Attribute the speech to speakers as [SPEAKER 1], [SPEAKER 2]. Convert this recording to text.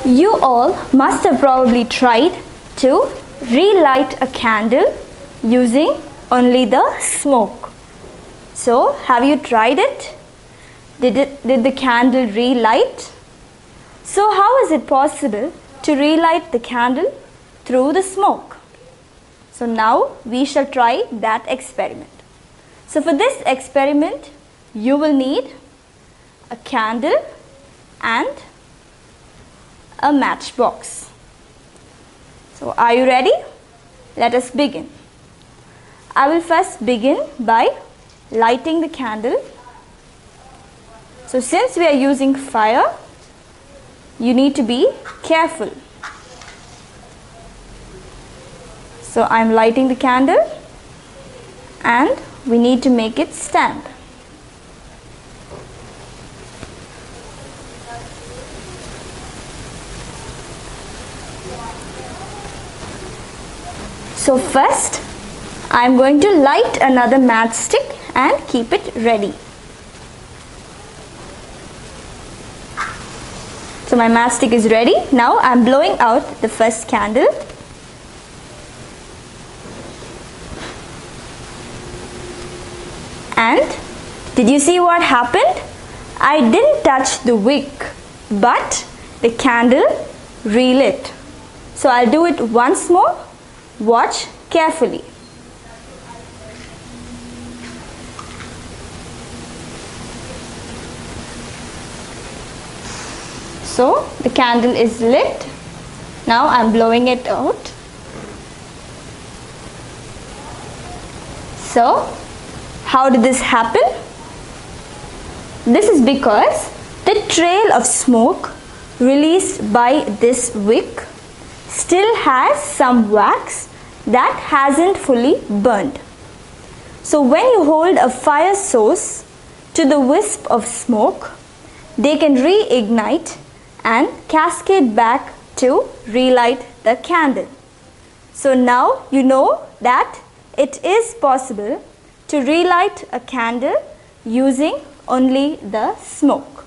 [SPEAKER 1] You all must have probably tried to relight a candle using only the smoke. So, have you tried it? Did the candle relight? So, how is it possible to relight the candle through the smoke? So, now we shall try that experiment. So, for this experiment, you will need a candle and a matchbox. So, are you ready? Let us begin. I will first begin by lighting the candle. So, since we are using fire, you need to be careful. So, I am lighting the candle and we need to make it stand. So first, I am going to light another matchstick and keep it ready. So my matchstick is ready. Now I am blowing out the first candle. And did you see what happened? I didn't touch the wick, but the candle relit. So I'll do it once more. Watch carefully. So the candle is lit. Now I'm blowing it out. So how did this happen? This is because the trail of smoke released by this wick still has some wax that hasn't fully burned. So when you hold a fire source to the wisp of smoke, they can reignite and cascade back to relight the candle. So now you know that it is possible to relight a candle using only the smoke.